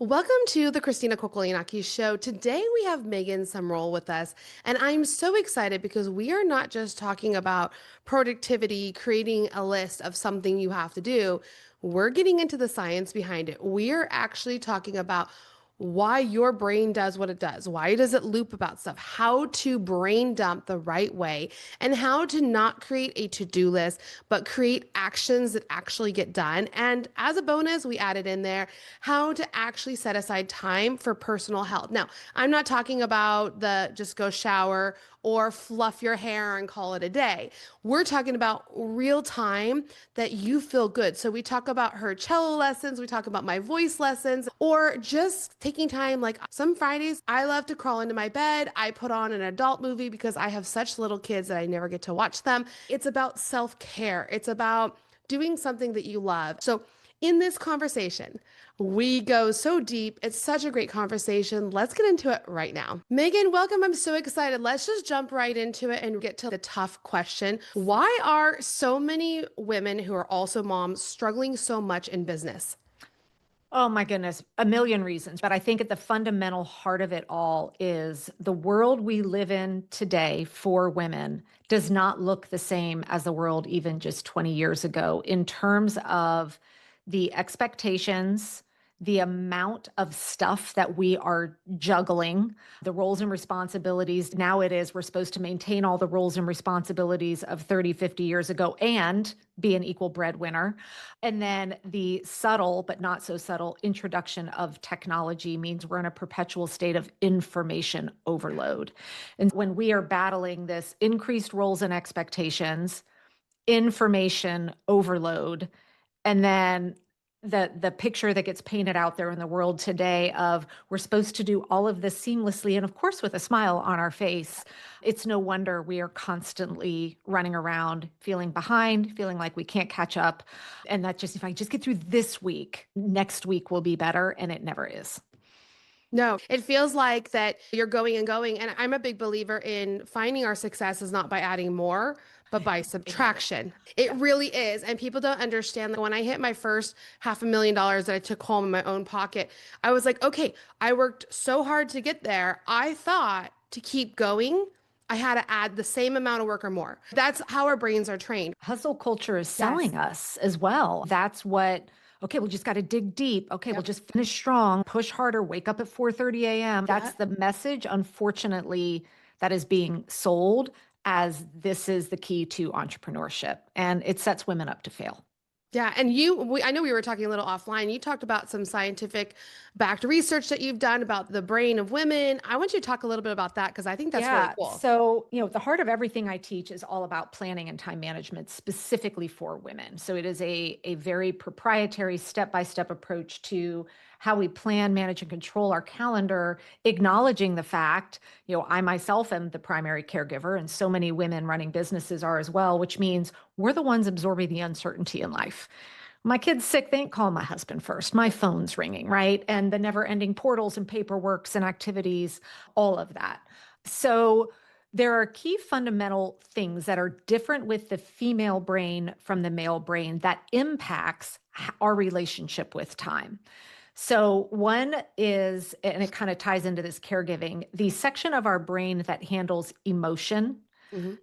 Welcome to the Christina Kokologiannakis show. Today we have Megan Sumrell with us, and I'm so excited because we are not just talking about productivity, creating a list of something you have to do. We're getting into the science behind it. We are actually talking about why your brain does what it does. Why does it loop about stuff? How to brain dump the right way and how to not create a to-do list, but create actions that actually get done. And as a bonus, we added in there how to actually set aside time for personal health. Now, I'm not talking about the just go shower or fluff your hair and call it a day. We're talking about real time that you feel good. So we talk about her cello lessons, we talk about my voice lessons, or just taking time. Like some Fridays, I love to crawl into my bed. I put on an adult movie because I have such little kids that I never get to watch them. It's about self-care. It's about doing something that you love. So in this conversation, we go so deep. It's such a great conversation. Let's get into it right now. Megan, welcome. I'm so excited. Let's just jump right into it and get to the tough question. Why are so many women who are also moms struggling so much in business? Oh my goodness, a million reasons. But I think at the fundamental heart of it all is the world we live in today for women does not look the same as the world even just 20 years ago in terms of the expectations, the amount of stuff that we are juggling, the roles and responsibilities. Now it is, we're supposed to maintain all the roles and responsibilities of 30, 50 years ago and be an equal breadwinner. And then the subtle, but not so subtle introduction of technology means we're in a perpetual state of information overload. And when we are battling this increased roles and expectations, information overload, and then the picture that gets painted out there in the world today of we're supposed to do all of this seamlessly and of course with a smile on our face, it's no wonder we are constantly running around feeling behind, feeling like we can't catch up. And that just, if I just get through this week, next week will be better, and it never is. No, it feels like that you're going and going. And I'm a big believer in finding our success is not by adding more, but by Amen. subtraction. It Yeah. really is. And people don't understand that when I hit my first $500,000 that I took home in my own pocket, I was like, okay, I worked so hard to get there. I thought to keep going, I had to add the same amount of work or more. That's how our brains are trained. Hustle culture is Yes. selling us as well. That's what, okay, we just got to dig deep. Okay, we'll Yep. just finish strong, push harder, wake up at 4:30 a.m. That's Yeah. the message, unfortunately, that is being sold as this is the key to entrepreneurship. And it sets women up to fail. Yeah, and I know we were talking a little offline. You talked about some scientific backed research that you've done about the brain of women. I want you to talk a little bit about that because I think that's really Yeah. cool. So, the heart of everything I teach is all about planning and time management specifically for women. So it is a very proprietary step-by-step approach to how we plan, manage, and control our calendar, acknowledging the fact, I myself am the primary caregiver, and so many women running businesses are as well, which means we're the ones absorbing the uncertainty in life. My kid's sick, they ain't calling my husband first. My phone's ringing, right? And the never ending portals and paperworks and activities, all of that. So there are key fundamental things that are different with the female brain from the male brain that impacts our relationship with time. So one is, and it kind of ties into this caregiving, the section of our brain that handles emotion Hmm.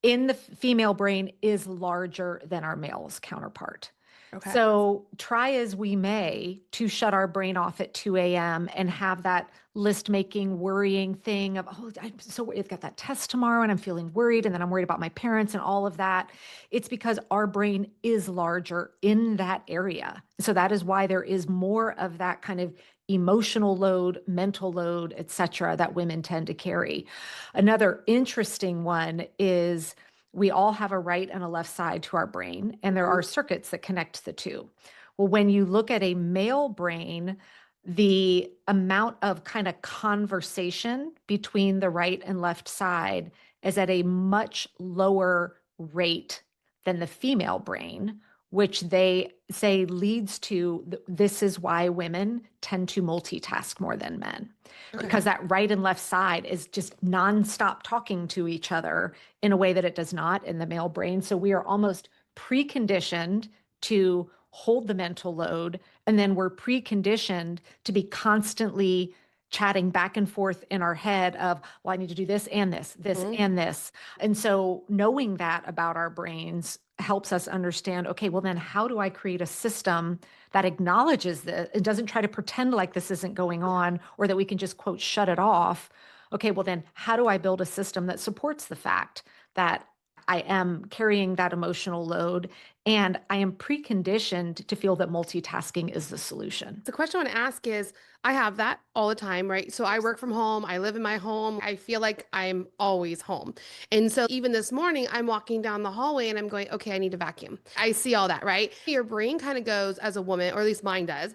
in the female brain is larger than our male's counterpart. Okay. So try as we may to shut our brain off at 2 a.m. and have that list making, worrying thing of, oh, I'm so worried. I've got that test tomorrow and I'm feeling worried. And then I'm worried about my parents and all of that. It's because our brain is larger in that area. So that is why there is more of that kind of emotional load, mental load, et cetera, that women tend to carry. Another interesting one is we all have a right and a left side to our brain, and there are circuits that connect the two. Well, when you look at a male brain, the amount of kind of conversation between the right and left side is at a much lower rate than the female brain, which they say leads to this is why women tend to multitask more than men, Okay. because that right and left side is just nonstop talking to each other in a way that it does not in the male brain. So we are almost preconditioned to hold the mental load And then we're preconditioned to be constantly chatting back and forth in our head of, well, I need to do this and this Mhm. and this. And so knowing that about our brains helps us understand, okay, well, then how do I create a system that acknowledges that it doesn't try to pretend like this isn't going on or that we can just, quote, shut it off? Okay, well, then how do I build a system that supports the fact that I am carrying that emotional load and I am preconditioned to feel that multitasking is the solution? The question I want to ask is, I have that all the time, right? So I work from home, I live in my home, I feel like I'm always home. And so even this morning, I'm walking down the hallway and I'm going, okay, I need to vacuum. I see all that, right? Your brain kind of goes as a woman, or at least mine does.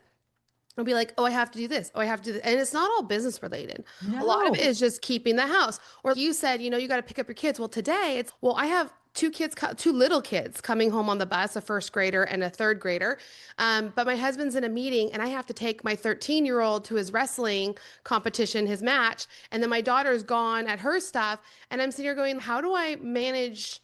I'll be like, oh, I have to do this. Oh, I have to do this. And it's not all business related. A lot of it No. is just keeping the house. Or you said, you got to pick up your kids. Well, today it's, well, I have two kids, two little kids coming home on the bus, a first grader and a third grader. But my husband's in a meeting and I have to take my 13-year-old to his wrestling competition, his match. And then my daughter's gone at her stuff. And I'm sitting here going, how do I manage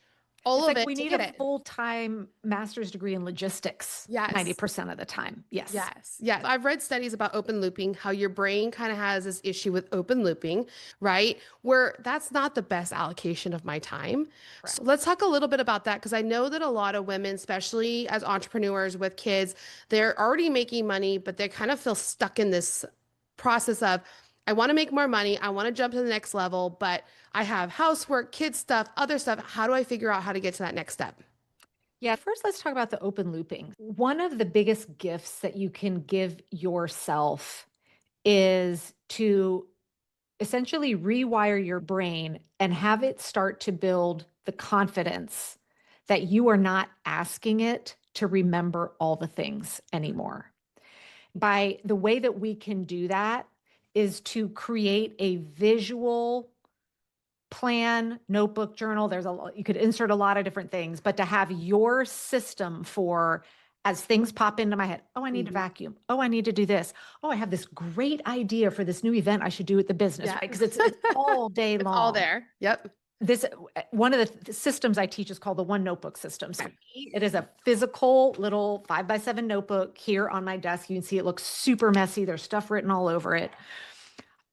all It's of like it we to need hit a it? full-time master's degree in logistics Yes. 90% of the time. Yes. Yes, yes. I've read studies about open looping, how your brain kind of has this issue with open looping, right? Where that's not the best allocation of my time. So Correct. let's talk a little bit about that because I know that a lot of women, especially as entrepreneurs with kids, they're already making money, but they kind of feel stuck in this process of, I want to make more money, I want to jump to the next level, but I have housework, kids stuff, other stuff. How do I figure out how to get to that next step? Yeah, first let's talk about the open looping. One of the biggest gifts that you can give yourself is to essentially rewire your brain and have it start to build the confidence that you are not asking it to remember all the things anymore. By the way that we can do that is to create a visual plan, notebook, journal. You could insert a lot of different things, but to have your system for as things pop into my head, oh, I need to Mhm. vacuum. Oh, I need to do this. Oh, I have this great idea for this new event I should do at the business, Yeah. right? Because it's all day It's all long. there. Yep. This one of the systems I teach is called the one notebook system. So it is a physical little 5x7 notebook here on my desk. You can see it looks super messy. There's stuff written all over it.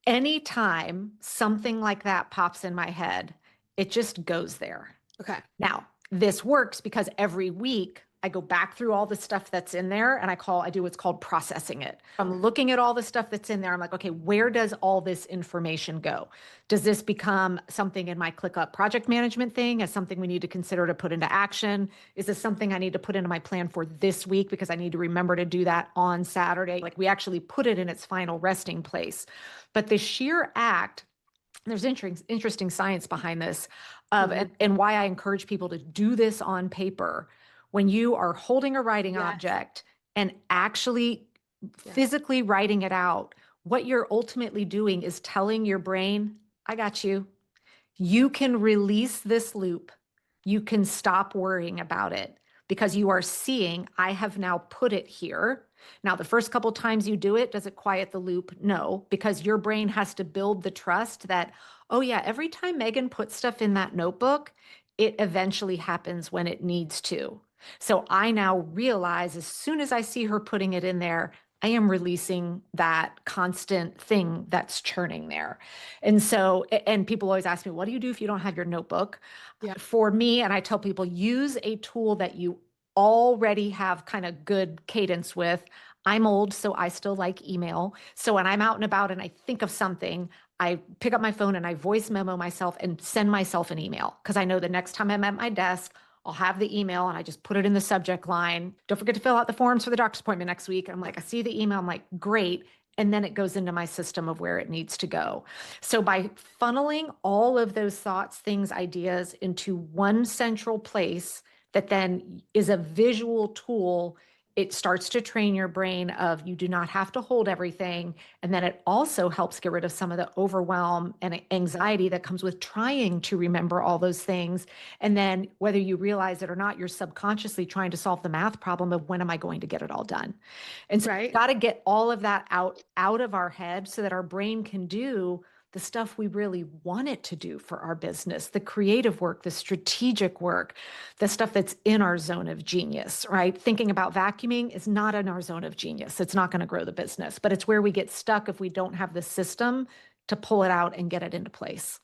Anytime something like that pops in my head, it just goes there. Okay. Now, this works because every week I go back through all the stuff that's in there and I do what's called processing it. I'm looking at all the stuff that's in there. I'm like, okay, where does all this information go? Does this become something in my ClickUp project management thing as something we need to consider to put into action? Is this something I need to put into my plan for this week because I need to remember to do that on Saturday? Like we actually put it in its final resting place. But the sheer act, there's interesting science behind this of Mhm. and why I encourage people to do this on paper. When you are holding a writing Yes. object and actually Yes. physically writing it out, what you're ultimately doing is telling your brain, I got you. You can release this loop. You can stop worrying about it because you are seeing, I have now put it here. Now, the first couple times you do it, does it quiet the loop? No, because your brain has to build the trust that, oh, yeah, every time Megan puts stuff in that notebook, it eventually happens when it needs to. So I now realize as soon as I see her putting it in there, I am releasing that constant thing that's churning there. And so, and people always ask me, what do you do if you don't have your notebook? Yeah. For me, and I tell people, use a tool that you already have kind of good cadence with. I'm old, so I still like email. So when I'm out and about and I think of something, I pick up my phone and I voice memo myself and send myself an email because I know the next time I'm at my desk, I'll have the email and I just put it in the subject line. Don't forget to fill out the forms for the doctor's appointment next week. I'm like, I see the email. I'm like, great. And then it goes into my system of where it needs to go. So by funneling all of those thoughts, things, ideas into one central place that then is a visual tool, it starts to train your brain of you do not have to hold everything. And then it also helps get rid of some of the overwhelm and anxiety that comes with trying to remember all those things. And then whether you realize it or not, you're subconsciously trying to solve the math problem of when am I going to get it all done? And so we've Right. got to get all of that out of our head so that our brain can do the stuff we really want it to do for our business, the creative work, the strategic work, the stuff that's in our zone of genius, right? Thinking about vacuuming is not in our zone of genius. It's not going to grow the business, but it's where we get stuck if we don't have the system to pull it out and get it into place.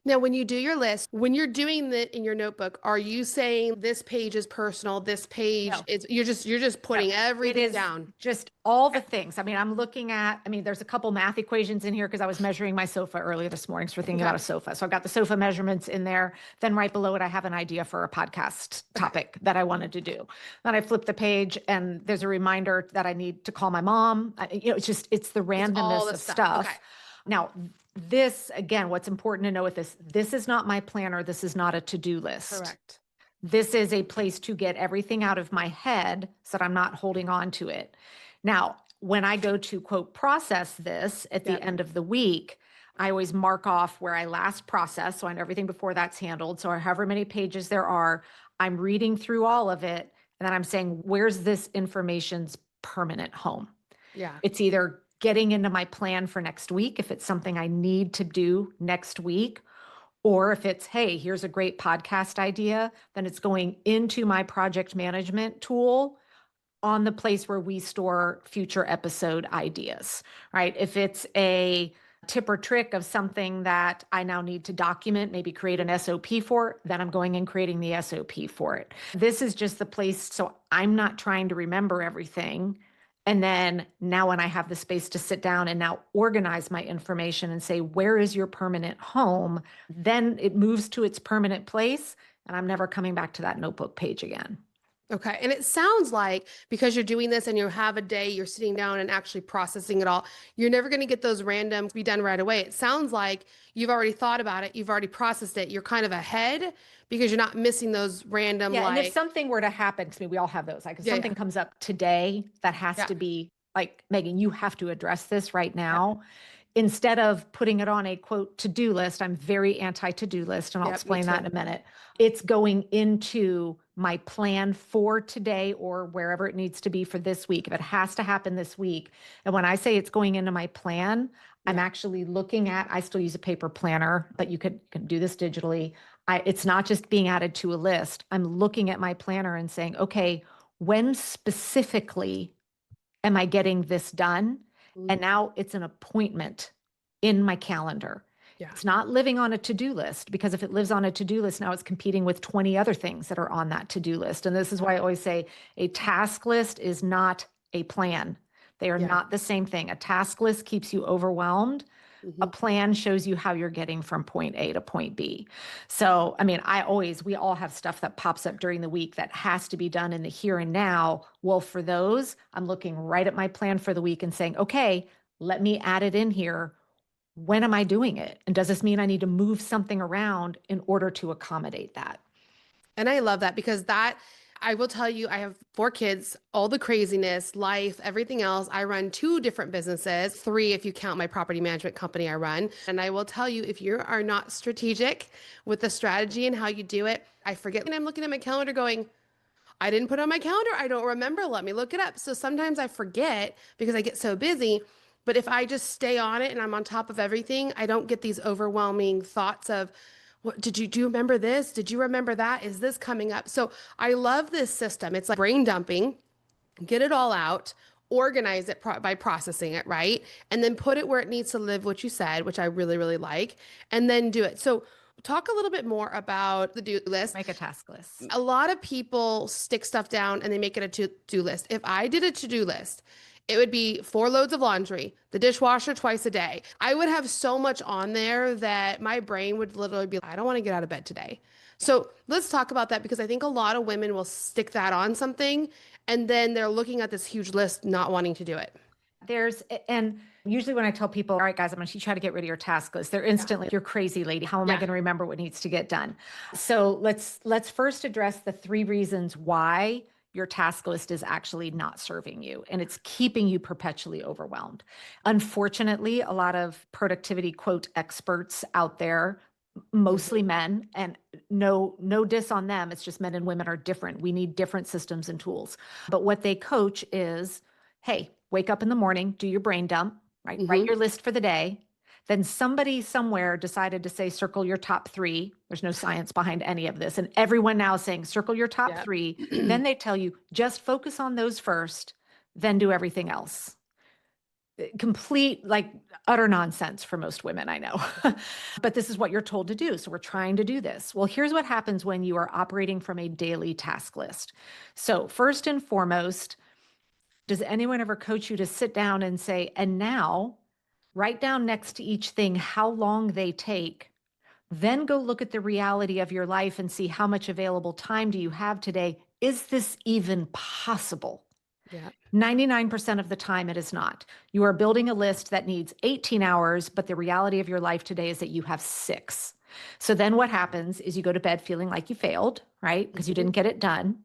Now, when you do your list, when you're doing that in your notebook, are you saying this page is personal, this page No. is you're just No, putting it everything is down? just all the things. I mean, I'm looking at, I mean, there's a couple math equations in here because I was measuring my sofa earlier this morning. So we're thinking about Okay. a sofa. So I've got the sofa measurements in there. Then right below it, I have an idea for a podcast topic that I wanted to do. Then I flip the page and there's a reminder that I need to call my mom. It's the It's all randomness the of stuff. Okay. stuff. Now, this, again, what's important to know with this is not my planner. This is not a to-do list. Correct. This is a place to get everything out of my head so that I'm not holding on to it. Now, when I go to quote process this at the Yep. end of the week, I always mark off where I last processed. So I know everything before that's handled. So however many pages there are, I'm reading through all of it. And then I'm saying, where's this information's permanent home? Yeah. It's either getting into my plan for next week, if it's something I need to do next week, or if it's, hey, here's a great podcast idea, then it's going into my project management tool on the place where we store future episode ideas, right? If it's a tip or trick of something that I now need to document, maybe create an SOP for, then I'm going and creating the SOP for it. This is just the place. So I'm not trying to remember everything. And then now when I have the space to sit down and now organize my information and say, where is your permanent home? Then it moves to its permanent place. And I'm never coming back to that notebook page again. Okay. And it sounds like because you're doing this and you have a day, you're sitting down and actually processing it all, you're never going to get those random to be done right away. It sounds like you've already thought about it, you've already processed it, you're kind of ahead because you're not missing those random Yeah, and if like, something were to happen to me, we all have those. Like if yeah, something yeah, comes up today that has yeah, to be like, Megan, you have to address this right yep, now. Instead of putting it on a quote to-do list, I'm very anti to-do list, and I'll yep, me explain that too. in a minute. It's going into my plan for today or wherever it needs to be for this week. If it has to happen this week, and when I say it's going into my plan, I'm Yeah. actually looking at, I still use a paper planner, but you can do this digitally. It's not just being added to a list. I'm looking at my planner and saying, okay, when specifically am I getting this done? Mm, And now it's an appointment in my calendar. yeah. It's not living on a to-do list, because if it lives on a to-do list, now it's competing with 20 other things that are on that to-do list. And this is why I always say a task list is not a plan. They are Yeah. not the same thing. A task list keeps you overwhelmed. A Hmm. plan shows you how you're getting from point A to point B. So, I mean, we all have stuff that pops up during the week that has to be done in the here and now. Well, for those, I'm looking right at my plan for the week and saying, okay, let me add it in here. When am I doing it? And does this mean I need to move something around in order to accommodate that? And I love that because that, I will tell you, I have 4 kids, all the craziness, life, everything else. I run 2 different businesses, 3 if you count my property management company I run. And I will tell you, if you are not strategic with the strategy and how you do it, I forget. And I'm looking at my calendar going, I didn't put it on my calendar. I don't remember. Let me look it up. So sometimes I forget because I get so busy. But if I just stay on it and I'm on top of everything, I don't get these overwhelming thoughts of, what did you do? You remember this? Did you remember that? Is this coming up? So I love this system. It's like brain dumping, get it all out, organize it by processing it, right? And then put it where it needs to live, what you said, which I really, really like, and then do it. So talk a little bit more about the do list. Make a task list. A lot of people stick stuff down and they make it a to-do list. If I did a to-do list, it would be 4 loads of laundry, the dishwasher twice a day. I would have so much on there that my brain would literally be, I don't want to get out of bed today. So let's talk about that because I think a lot of women will stick that on something and then they're looking at this huge list, not wanting to do it. And usually when I tell people, all right, guys, I'm going to teach you how to get rid of your task list, they're Yeah. instantly, you're crazy, lady. How am I Yeah. going to remember what needs to get done? So let's first address the 3 reasons why your task list is actually not serving you and it's keeping you perpetually overwhelmed. Unfortunately, a lot of productivity quote experts out there, mostly men, and no diss on them, it's just men and women are different. We need different systems and tools. But what they coach is, hey, wake up in the morning, do your brain dump, right? Write Hmm. your list for the day. Then somebody somewhere decided to say, circle your top three. There's no science behind any of this. And everyone now is saying, circle your top Yep. three. Then they tell you, just focus on those first, then do everything else. Complete, like, utter nonsense for most women, I know. But this is what you're told to do. So we're trying to do this. Well, here's what happens when you are operating from a daily task list. So first and foremost, does anyone ever coach you to sit down and say, and now write down next to each thing how long they take, then go look at the reality of your life and see how much available time do you have today? Is this even possible? Yeah. 99% of the time, it is not. You are building a list that needs 18 hours, but the reality of your life today is that you have 6. So then what happens is you go to bed feeling like you failed, right? Because you didn't get it done.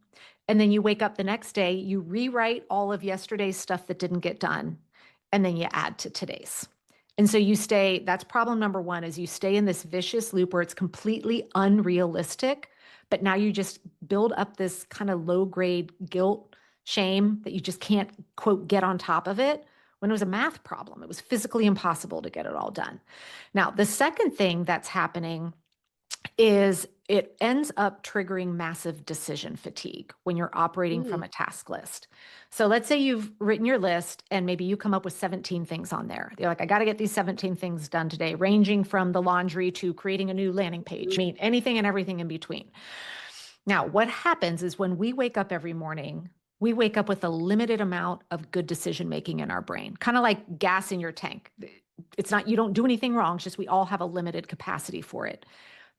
And then you wake up the next day, you rewrite all of yesterday's stuff that didn't get done, and then you add to today's. And so you stay, that's problem number one, is you stay in this vicious loop where it's completely unrealistic, but now you just build up this kind of low grade guilt, shame that you just can't, quote, get on top of it when it was a math problem. It was physically impossible to get it all done. Now, the second thing that's happening is it ends up triggering massive decision fatigue when you're operating from Mm. a task list. So let's say you've written your list and maybe you come up with 17 things on there. You're like, I got to get these 17 things done today, ranging from the laundry to creating a new landing page. I mean, anything and everything in between. Now, what happens is when we wake up every morning, we wake up with a limited amount of good decision making in our brain, kind of like gas in your tank. It's not, you don't do anything wrong, it's just we all have a limited capacity for it.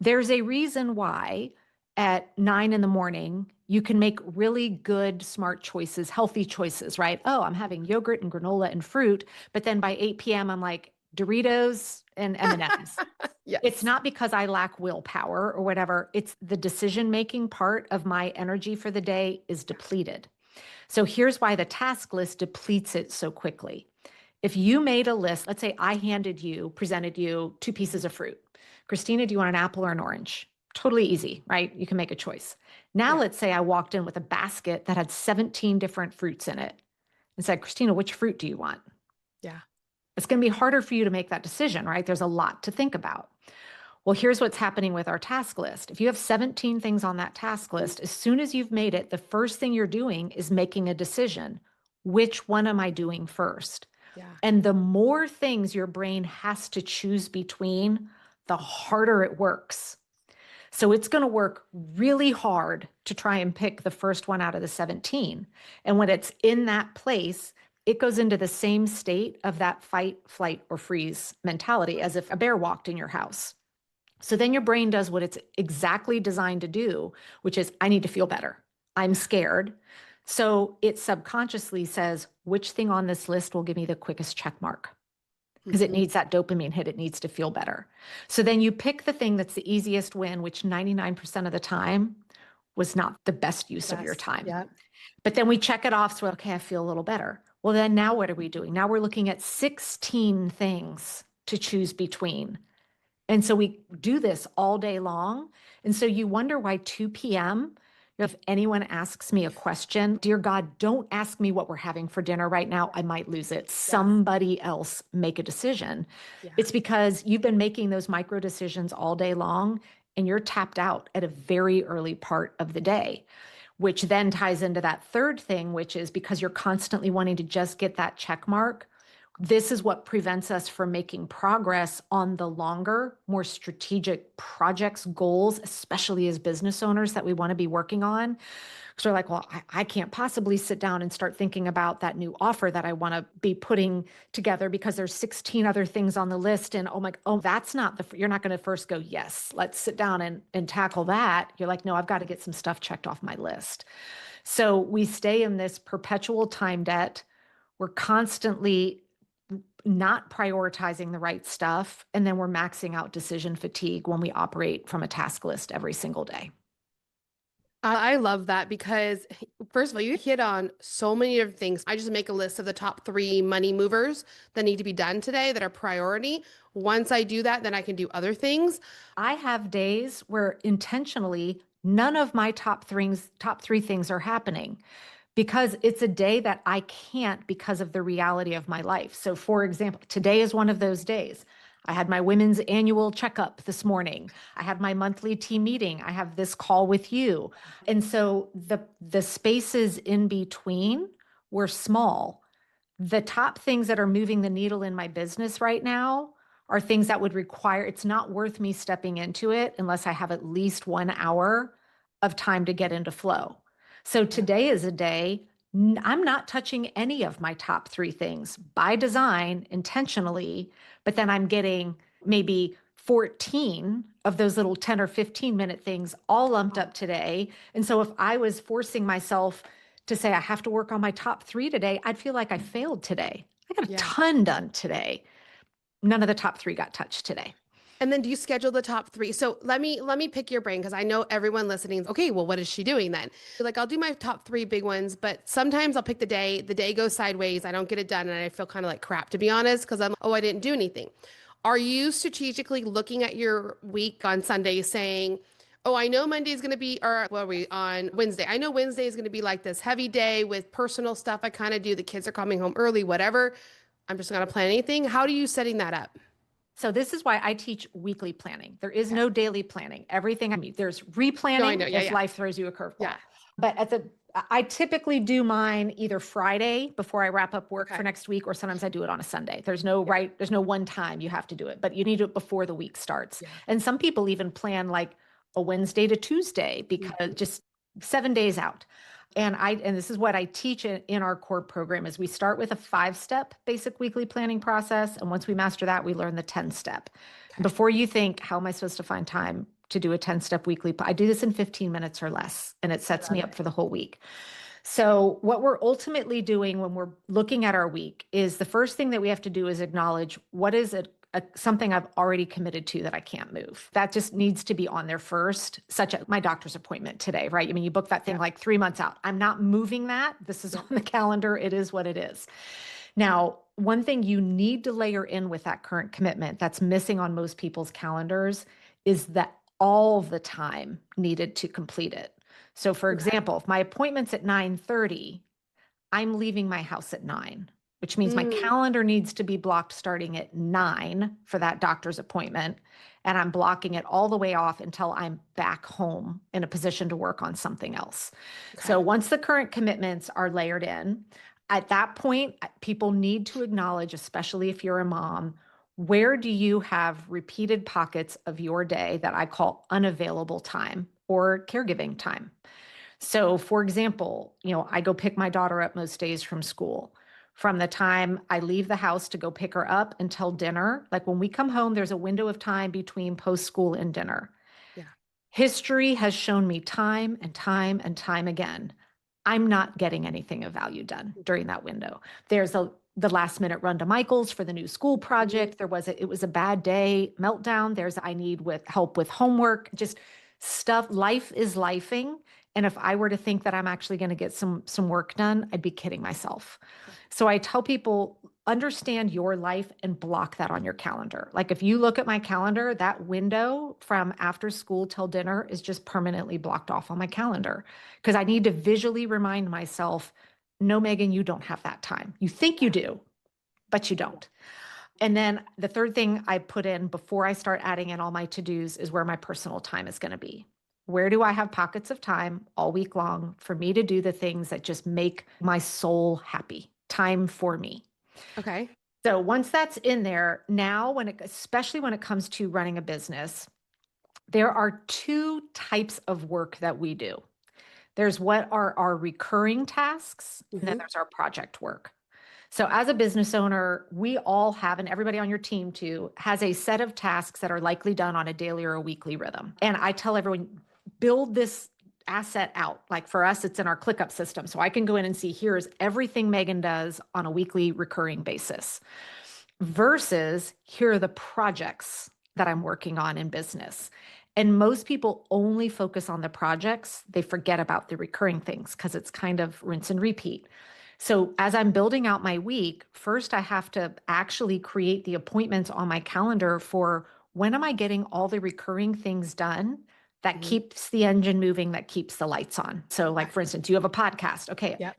There's a reason why at 9 in the morning, you can make really good, smart choices, healthy choices, right? Oh, I'm having yogurt and granola and fruit. But then by 8 p.m., I'm like Doritos and M&Ms. It's Yes. not because I lack willpower or whatever. It's the decision-making part of my energy for the day is depleted. So here's why the task list depletes it so quickly. If you made a list, let's say I presented you 2 pieces of fruit. Christina, do you want an apple or an orange? Totally easy, right? You can make a choice. Now, Yeah. let's say I walked in with a basket that had 17 different fruits in it and said, Christina, which fruit do you want? Yeah. It's going to be harder for you to make that decision, right? There's a lot to think about. Well, here's what's happening with our task list. If you have 17 things on that task list, as soon as you've made it, the first thing you're doing is making a decision. Which one am I doing first? Yeah. And the more things your brain has to choose between, the harder it works. So it's going to work really hard to try and pick the first one out of the 17. And when it's in that place, it goes into the same state of that fight, flight, or freeze mentality as if a bear walked in your house. So then your brain does what it's exactly designed to do, which is, I need to feel better. I'm scared. So it subconsciously says, which thing on this list will give me the quickest check mark? Because it Mhm. needs that dopamine hit. It needs to feel better. So then you pick the thing that's the easiest win, which 99% of the time was not the best use of your Best. time. Yeah. But then we check it off. So, okay, I feel a little better. Well, then now what are we doing? Now we're looking at 16 things to choose between. And so we do this all day long. And so you wonder why 2 p.m., if anyone asks me a question, dear God, don't ask me what we're having for dinner right now. I might lose it. Yes. Somebody else make a decision. Yeah. It's because you've been making those micro decisions all day long and you're tapped out at a very early part of the day, which then ties into that third thing, which is because you're constantly wanting to just get that check mark. This is what prevents us from making progress on the longer, more strategic projects, goals, especially as business owners that we want to be working on. So we're like, well, I can't possibly sit down and start thinking about that new offer that I want to be putting together because there's 16 other things on the list. And that's not you're not going to first go, yes, let's sit down and tackle that. You're like, no, I've got to get some stuff checked off my list. So we stay in this perpetual time debt. We're constantly not prioritizing the right stuff. And then we're maxing out decision fatigue when we operate from a task list every single day. I love that because, first of all, you hit on so many different things. I just make a list of the top 3 money movers that need to be done today that are priority. Once I do that, then I can do other things. I have days where intentionally none of my top 3 things are happening because it's a day that I can't because of the reality of my life. So for example, today is one of those days. I had my women's annual checkup this morning. I had my monthly team meeting. I have this call with you. And so the spaces in between were small. The top things that are moving the needle in my business right now are things that would require, it's not worth me stepping into it unless I have at least 1 hour of time to get into flow. So Yeah. today is a day, I'm not touching any of my top three things by design intentionally, but then I'm getting maybe 14 of those little 10 or 15-minute things all lumped up today. And so if I was forcing myself to say I have to work on my top three today, I'd feel like I failed today. I got a Yeah. ton done today. None of the top three got touched today. And then do you schedule the top three? So let me pick your brain because I know everyone listening. Okay, well, what is she doing then? Like I'll do my top three big ones, but sometimes I'll pick the day. The day goes sideways. I don't get it done, and I feel kind of like crap to be honest because I didn't do anything. Are you strategically looking at your week on Sunday saying, oh, I know Monday is going to be, or what are we on Wednesday? I know Wednesday is going to be like this heavy day with personal stuff I kind of do. The kids are coming home early, whatever. I'm just not going to plan anything. How are you setting that up? So this is why I teach weekly planning. There is Okay. no daily planning. Everything I mean, there's No, I know. replanning Yeah, if yeah. life throws you a curveball. Yeah. But I typically do mine either Friday before I wrap up work for Okay. next week, or sometimes I do it on a Sunday. There's Yeah. no one time you have to do it, but you need to do it before the week starts. Yeah. And some people even plan like a Wednesday to Tuesday because Mhm. just 7 days out. And this is what I teach in our core program is we start with a 5-step basic weekly planning process. And once we master that, we learn the 10-step. Okay. Before you think, how am I supposed to find time to do a 10-step weekly? I do this in 15 minutes or less, and it I sets love me up it. for the whole week. So what we're ultimately doing when we're looking at our week is the first thing that we have to do is acknowledge what is it, something I've already committed to that I can't move. That just needs to be on there first, such as my doctor's appointment today, right? I mean, you book that thing Yeah. like 3 months out. I'm not moving that. This is Yeah. on the calendar. It is what it is. Now, one thing you need to layer in with that current commitment that's missing on most people's calendars is that all the time needed to complete it. So for Okay. example, if my appointment's at 9:30, I'm leaving my house at 9, which means my Mm, calendar needs to be blocked starting at 9 for that doctor's appointment. And I'm blocking it all the way off until I'm back home in a position to work on something else. okay. So once the current commitments are layered in, at that point, people need to acknowledge, especially if you're a mom, where do you have repeated pockets of your day that I call unavailable time or caregiving time? So, for example, I go pick my daughter up most days from school. From the time I leave the house to go pick her up until dinner, like when we come home, there's a window of time between post school and dinner. Yeah. History has shown me time and time and time again, I'm not getting anything of value done during that window. There's the last minute run to Michael's for the new school Mhm. project. It was a bad day meltdown. There's I need with help with homework, just stuff. Life is lifing. And if I were to think that I'm actually going to get some work done, I'd be kidding myself. So I tell people, understand your life and block that on your calendar. Like if you look at my calendar, that window from after school till dinner is just permanently blocked off on my calendar because I need to visually remind myself, no, Megan, you don't have that time. You think you do, but you don't. And then the third thing I put in before I start adding in all my to-dos is where my personal time is going to be. Where do I have pockets of time all week long for me to do the things that just make my soul happy? Time for me. Okay. So once that's in there, now especially when it comes to running a business, there are two types of work that we do. There's what are our recurring tasks, and then Hmm. there's our project work. So as a business owner, we all have, and everybody on your team too, has a set of tasks that are likely done on a daily or a weekly rhythm. And I tell everyone, build this asset out. Like for us, it's in our ClickUp system. So I can go in and see here's everything Megan does on a weekly recurring basis versus here are the projects that I'm working on in business. And most people only focus on the projects. They forget about the recurring things because it's kind of rinse and repeat. So as I'm building out my week, first I have to actually create the appointments on my calendar for when am I getting all the recurring things done that Hmm. keeps the engine moving, that keeps the lights on. So like Okay. for instance, you have a podcast. Okay, Yep.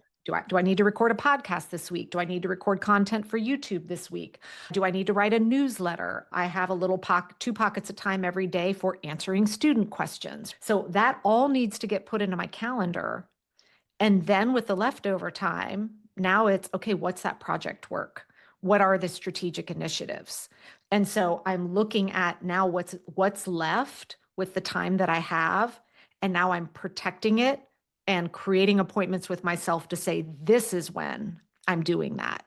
Do I need to record a podcast this week? Do I need to record content for YouTube this week? Do I need to write a newsletter? I have a little two pockets of time every day for answering student questions. So that all needs to get put into my calendar. And then with the leftover time, now it's okay, what's that project work? What are the strategic initiatives? And so I'm looking at now what's left with the time that I have. And now I'm protecting it and creating appointments with myself to say, this is when I'm doing that.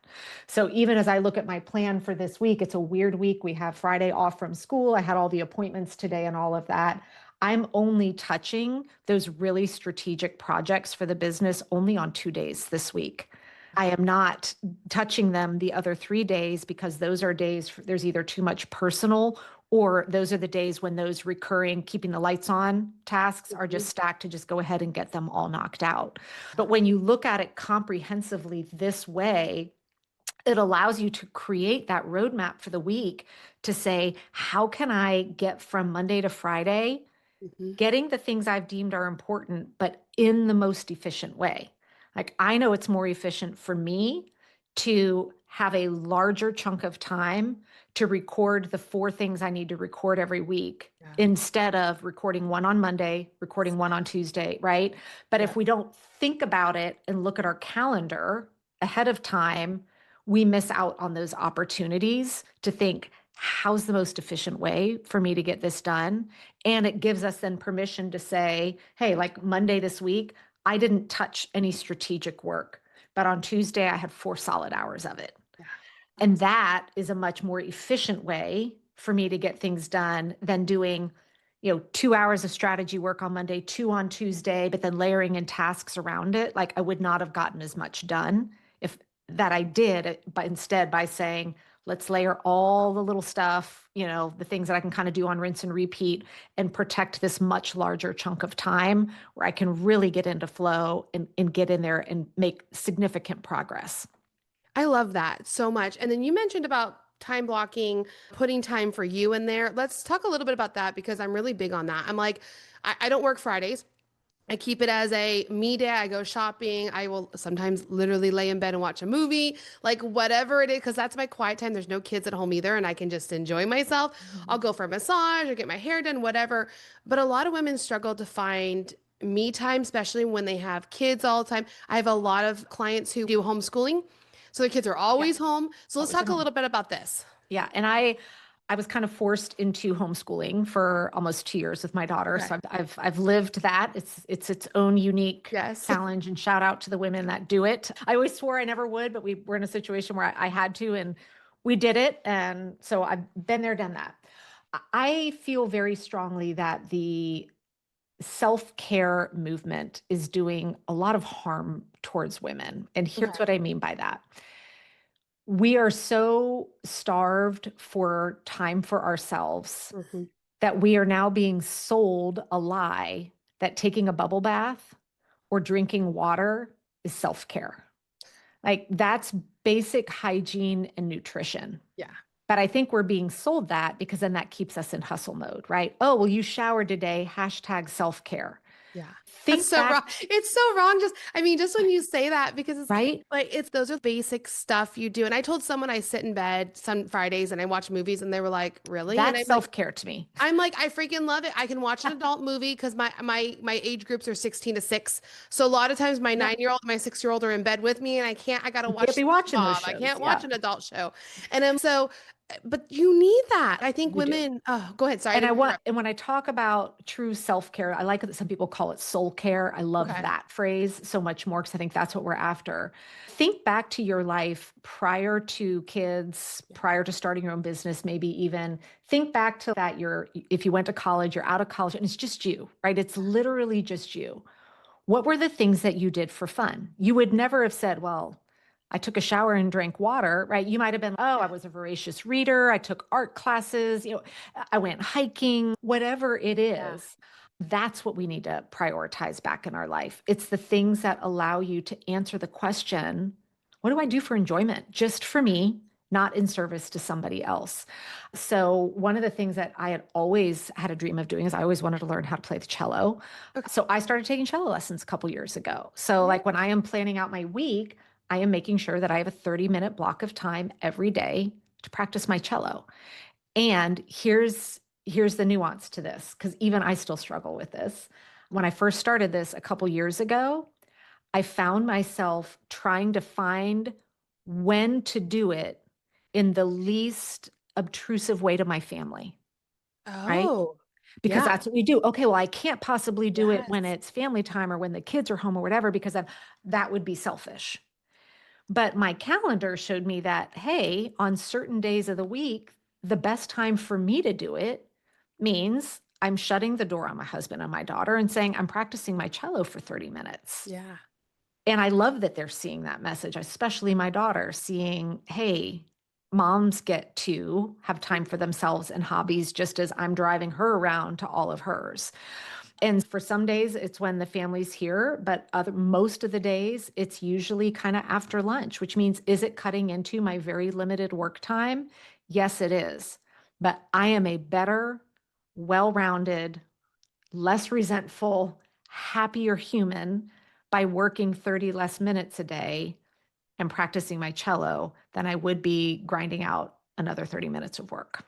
So even as I look at my plan for this week, it's a weird week. We have Friday off from school. I had all the appointments today and all of that. I'm only touching those really strategic projects for the business only on 2 days this week. I am not touching them the other 3 days because those are days there's either too much personal, or those are the days when those recurring keeping the lights on tasks are just stacked to just go ahead and get them all knocked out. But when you look at it comprehensively this way, it allows you to create that roadmap for the week to say, how can I get from Monday to Friday, Mhm. getting the things I've deemed are important, but in the most efficient way? Like, I know it's more efficient for me to have a larger chunk of time to record the 4 things I need to record every week Yeah. instead of recording one on Monday, recording one on Tuesday, right? But Yeah. if we don't think about it and look at our calendar ahead of time, we miss out on those opportunities to think, how's the most efficient way for me to get this done? And it gives us then permission to say, hey, like Monday this week, I didn't touch any strategic work, but on Tuesday, I had 4 solid hours of it. Yeah. And that is a much more efficient way for me to get things done than doing, 2 hours of strategy work on Monday, 2 on Tuesday, but then layering in tasks around it. Like, I would not have gotten as much done if that I did, but instead by saying, let's layer all the little stuff, the things that I can kind of do on rinse and repeat and protect this much larger chunk of time where I can really get into flow and get in there and make significant progress. I love that so much. And then you mentioned about time blocking, putting time for you in there. Let's talk a little bit about that because I'm really big on that. I'm like, I don't work Fridays. I keep it as a me day. I go shopping. I will sometimes literally lay in bed and watch a movie, like whatever it is, because that's my quiet time. There's no kids at home either, and I can just enjoy myself. I'll go for a massage or get my hair done, whatever. But a lot of women struggle to find me time, especially when they have kids all the time. I have a lot of clients who do homeschooling, so their kids are Yeah, always home. So let's always at talk a home. little bit about this. Yeah, and I was kind of forced into homeschooling for almost 2 years with my daughter, Okay. so I've lived that. It's its own unique Yes. challenge, and shout out to the women that do it. I always swore I never would, but we were in a situation where I had to, and we did it, and so I've been there, done that. I feel very strongly that the self-care movement is doing a lot of harm towards women, and here's Okay. what I mean by that. We are so starved for time for ourselves Mhm. that we are now being sold a lie that taking a bubble bath or drinking water is self-care. Like, that's basic hygiene and nutrition. Yeah. But I think we're being sold that because then that keeps us in hustle mode, right? Oh, well, you showered today, hashtag self-care. Yeah. That's Think so back, wrong. It's so wrong. Just when you say that, because it's right? like, those are basic stuff you do. And I told someone I sit in bed some Fridays and I watch movies and they were like, really? And That's self-care to me. I freaking love it. I can watch an adult movie because my age groups are 16 to 6. So a lot of times my Yep. 9-year-old, my 6-year-old are in bed with me and I gotta You watch can't be watching those SpongeBob. I shows. can't watch Yeah, an adult show. And so, but you need that. I think you do. women, oh, go ahead. Sorry, I And didn't interrupt. when I talk about true self-care, I like that some people call it soul care. I love Okay. that phrase so much more because I think that's what we're after. Think back to your life prior to kids, prior to starting your own business, maybe even think back to that if you went to college, you're out of college and it's just you, right? It's literally just you. What were the things that you did for fun? You would never have said, well, I took a shower and drank water, right? You might have been, oh, I was a voracious reader. I took art classes, I went hiking, whatever it Yeah. is. That's what we need to prioritize back in our life. It's the things that allow you to answer the question, what do I do for enjoyment? Just for me, not in service to somebody else. So one of the things that I had always had a dream of doing is I always wanted to learn how to play the cello. Okay. So I started taking cello lessons a couple years ago. So Yeah. like when I am planning out my week, I am making sure that I have a 30-minute block of time every day to practice my cello. And here's the nuance to this, because even I still struggle with this. When I first started this a couple years ago, I found myself trying to find when to do it in the least obtrusive way to my family, right? Oh, Because yeah. that's what we do. Okay, well, I can't possibly do it when Yes. it's family time or when the kids are home or whatever, because then that would be selfish. But my calendar showed me that, hey, on certain days of the week, the best time for me to do it means I'm shutting the door on my husband and my daughter and saying, I'm practicing my cello for 30 minutes. Yeah. And I love that they're seeing that message, especially my daughter seeing, hey, moms get to have time for themselves and hobbies just as I'm driving her around to all of hers. And for some days it's when the family's here, but most of the days it's usually kind of after lunch, which means, is it cutting into my very limited work time? Yes, it is. But I am a better, well-rounded, less resentful, happier human by working 30 less minutes a day and practicing my cello than I would be grinding out another 30 minutes of work.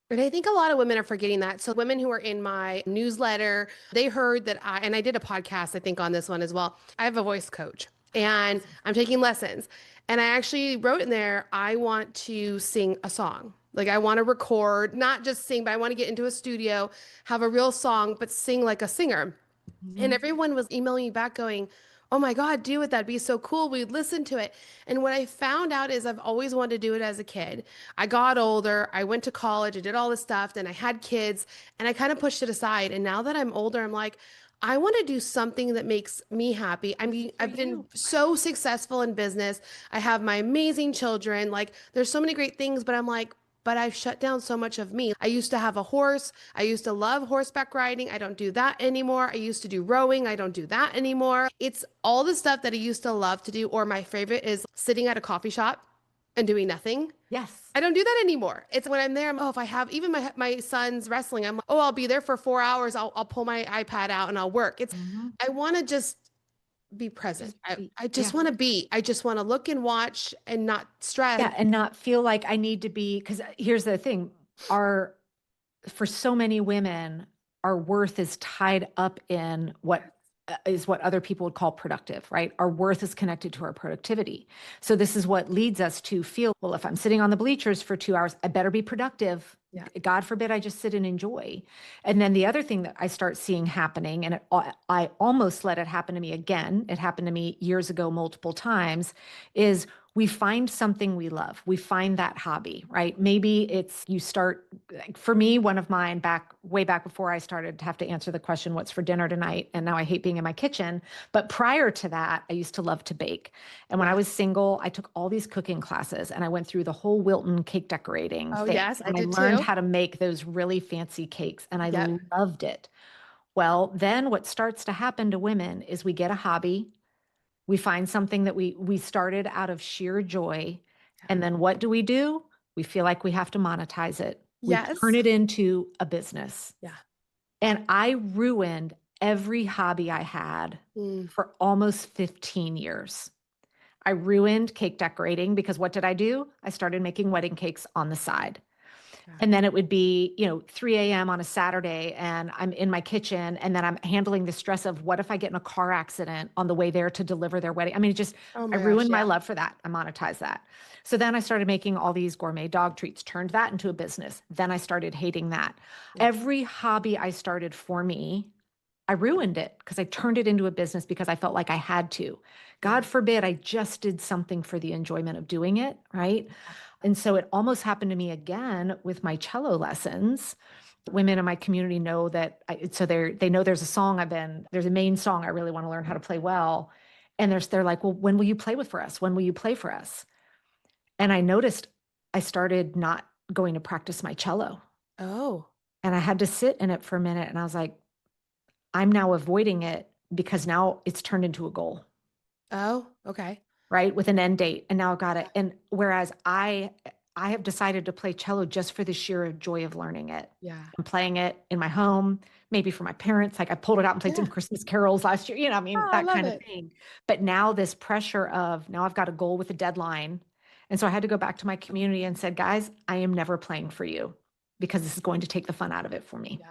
And I think a lot of women are forgetting that. So women who are in my newsletter, they heard that and I did a podcast, I think, on this one as well. I have a voice coach and I'm taking lessons. And I actually wrote in there, I want to sing a song. Like I want to record, not just sing, but I want to get into a studio, have a real song, but sing like a singer. And Mhm. everyone was emailing me back going, oh my God, do it. That'd be so cool. We'd listen to it. And what I found out is I've always wanted to do it as a kid. I got older, I went to college, I did all this stuff, then I had kids, and I kind of pushed it aside. And now that I'm older, I'm like, I want to do something that makes me happy. I mean, For I've been you. so successful in business. I have my amazing children. Like, there's so many great things, but I'm like, but I've shut down so much of me. I used to have a horse. I used to love horseback riding. I don't do that anymore. I used to do rowing. I don't do that anymore. It's all the stuff that I used to love to do. Or my favorite is sitting at a coffee shop and doing nothing. Yes. I don't do that anymore. It's when I'm there, if I have even my son's wrestling, I'm like, oh, I'll be there for 4 hours. I'll pull my iPad out and I'll work. Mhm. I want to just be present. Just I, be, I just yeah. want to be. I just want to look and watch and not stress. Yeah. And not feel like I need to be, because here's the thing, our, for so many women, our worth is tied up in what is what other people would call productive, right? Our worth is connected to our productivity. So this is what leads us to feel, well, if I'm sitting on the bleachers for 2 hours, I better be productive. Yeah. God forbid I just sit and enjoy. And then the other thing that I start seeing happening, and I almost let it happen to me again, it happened to me years ago multiple times, is we find something we love. We find that hobby, right? Maybe it's you start, like for me, one of mine way back before I started to have to answer the question, what's for dinner tonight? And now I hate being in my kitchen. But prior to that, I used to love to bake. And when I Yeah. was single, I took all these cooking classes and I went through the whole Wilton cake decorating Oh, thing. yes, I And I did learned too. how to make those really fancy cakes and I Yep. loved it. Well, then what starts to happen to women is we get a hobby, we find something that we started out of sheer joy. And then what do? We feel like we have to monetize it. We turn Yes. it into a business. Yeah. And I ruined every hobby I had Mm. for almost 15 years. I ruined cake decorating because what did I do? I started making wedding cakes on the side. Yeah. And then it would be, 3 a.m. on a Saturday and I'm in my kitchen and then I'm handling the stress of what if I get in a car accident on the way there to deliver their wedding? I mean, Oh I my gosh, ruined my yeah. love for that. I monetized that. So then I started making all these gourmet dog treats, turned that into a business. Then I started hating that. Yeah. Every hobby I started for me, I ruined it because I turned it into a business because I felt like I had to. Yeah. God forbid I just did something for the enjoyment of doing it, right? And so it almost happened to me again with my cello lessons. Women in my community know that so they know there's a main song I really want to learn how to play well. And they're like, well, when will you play with for us? When will you play for us? And I noticed I started not going to practice my cello. Oh. And I had to sit in it for a minute and I was like, I'm now avoiding it because now it's turned into a goal, Oh, okay. right? With an end date. And now I've got it. And whereas I have decided to play cello just for the sheer joy of learning it. Yeah. I'm playing it in my home, maybe for my parents. Like I pulled it out and played some Yeah. Christmas carols last year, I mean, Oh, I that love kind of it. thing. But now this pressure of now I've got a goal with a deadline. And so I had to go back to my community and said, guys, I am never playing for you because this is going to take the fun out of it for me. Yeah.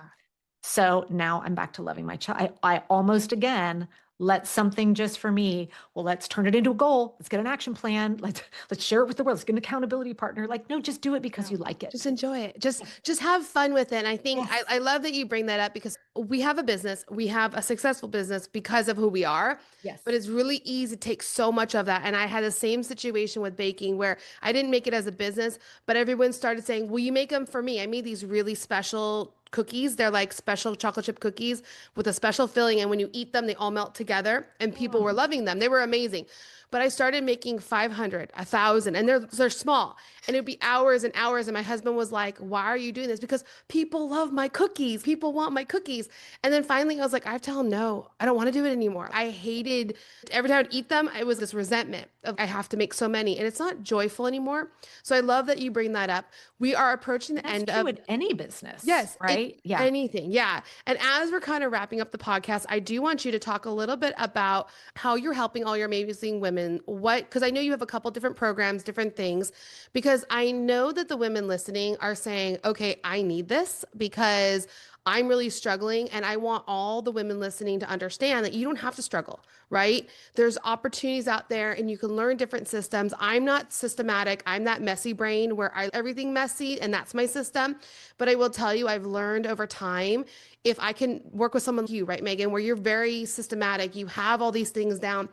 So now I'm back to loving my child. I almost again let something just for me. Well, let's turn it into a goal. Let's get an action plan. Let's share it with the world. Let's get an accountability partner. Like, no, just do it because Yeah. you like it. Just enjoy it. Just have fun with it. And I think Yes. I love that you bring that up because we have a business. We have a successful business because of who we are. But Yes. it's really easy to take so much of that. And I had the same situation with baking where I didn't make it as a business, but everyone started saying, will you make them for me? I made these really special cookies. They're like special chocolate chip cookies with a special filling. And when you eat them, they all melt together. And people were Mm. loving them. They were amazing. But I started making 500, 1,000, and they're small. And it'd be hours and hours. And my husband was like, why are you doing this? Because people love my cookies. People want my cookies. And then finally I was like, I have to tell him, no, I don't want to do it anymore. I hated every time I'd eat them, it was this resentment of I have to make so many. And it's not joyful anymore. So I love that you bring that up. We are approaching the That's end true of in any business, yes, it right? Yeah. anything. Yeah. And as we're kind of wrapping up the podcast, I do want you to talk a little bit about how you're helping all your amazing women. What, because I know you have a couple different programs, different things, because I know that the women listening are saying, okay, I need this because I'm really struggling. And I want all the women listening to understand that you don't have to struggle, right? There's opportunities out there and you can learn different systems. I'm not systematic. I'm that messy brain where everything messy and that's my system. But I will tell you, I've learned over time, if I can work with someone like you, right, Megan, where you're very systematic, you have all these things down.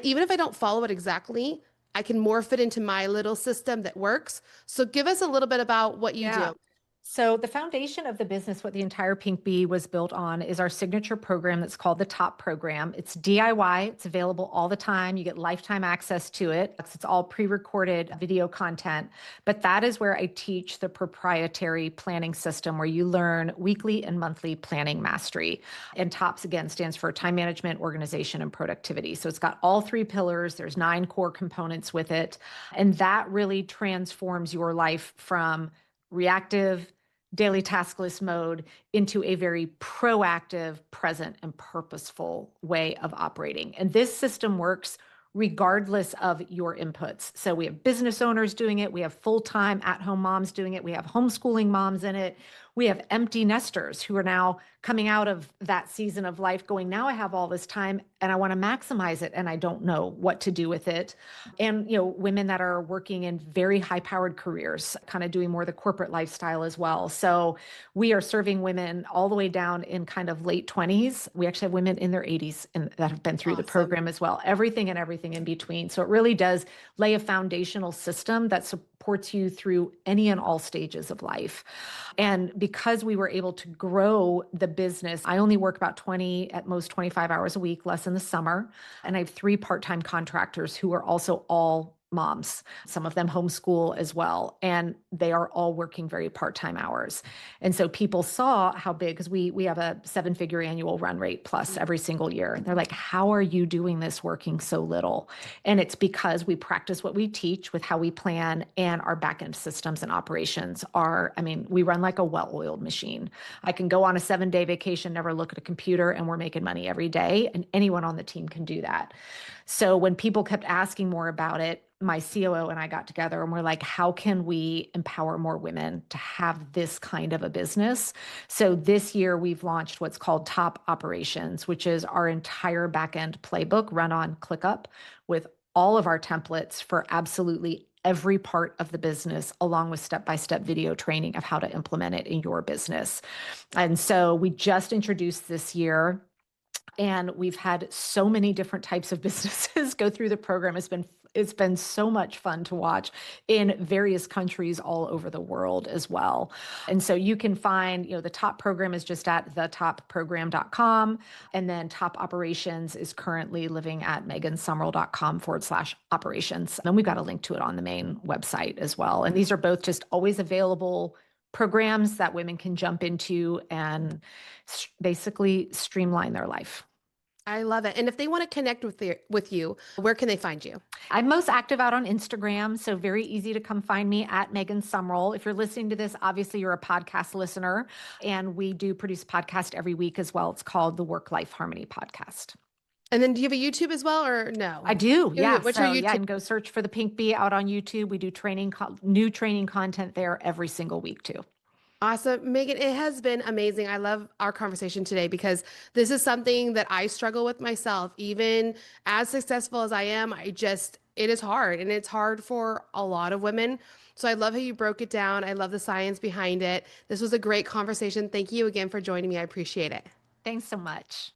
Even if I don't follow it exactly, I can morph it into my little system that works. So give us a little bit about what you Yeah. do. So the foundation of the business, what the entire Pink Bee was built on, is our signature program that's called the Top Program. It's DIY. It's available all the time. You get lifetime access to it. It's all pre-recorded video content. But that is where I teach the proprietary planning system where you learn weekly and monthly planning mastery. And TOPS, again, stands for time management, organization, and productivity. So it's got all three pillars. There's 9 core components with it. And that really transforms your life from reactive, daily taskless mode into a very proactive, present, and purposeful way of operating. And this system works regardless of your inputs. So we have business owners doing it, we have full-time at-home moms doing it, we have homeschooling moms in it, we have empty nesters who are now coming out of that season of life going, now I have all this time and I want to maximize it and I don't know what to do with it. And women that are working in very high-powered careers, kind of doing more the corporate lifestyle as well. So we are serving women all the way down in kind of late 20s. We actually have women in their 80s that have been through the Awesome. program as well. Everything and everything in between. So it really does lay a foundational system that supports you through any and all stages of life. And because we were able to grow the business, I only work about 20, at most 25 hours a week, less in the summer. And I have 3 part-time contractors who are also all moms. Some of them homeschool as well. And they are all working very part-time hours. And so people saw how big, because we have a 7-figure annual run rate plus every single year. And they're like, how are you doing this working so little? And it's because we practice what we teach with how we plan, and our back-end systems and operations are, I mean, we run like a well-oiled machine. I can go on a 7-day vacation, never look at a computer, and we're making money every day. And anyone on the team can do that. So when people kept asking more about it, my COO and I got together and we're like, how can we empower more women to have this kind of a business? So this year we've launched what's called Top Operations, which is our entire backend playbook run on ClickUp with all of our templates for absolutely every part of the business, along with step-by-step video training of how to implement it in your business. And so we just introduced this year. And we've had so many different types of businesses go through the program. It's been so much fun to watch in various countries all over the world as well. And so you can find, the top program is just at thetopprogram.com. And then top operations is currently living at megansumrell.com/operations. And we've got a link to it on the main website as well. And these are both just always available programs that women can jump into and basically streamline their life. I love it. And if they want to connect with you, where can they find you? I'm most active out on Instagram, so very easy to come find me at Megan Sumrell. If you're listening to this, obviously you're a podcast listener, and we do produce a podcast every week as well. It's called the Work Life Harmony Podcast. And then do you have a YouTube as well or I no? do, Yeah, yeah. what's your So yeah, YouTube? and go search for the Pink Bee out on YouTube. We do new training content there every single week too. Awesome. Megan, it has been amazing. I love our conversation today because this is something that I struggle with myself. Even as successful as I am, it is hard and it's hard for a lot of women. So I love how you broke it down. I love the science behind it. This was a great conversation. Thank you again for joining me. I appreciate it. Thanks so much.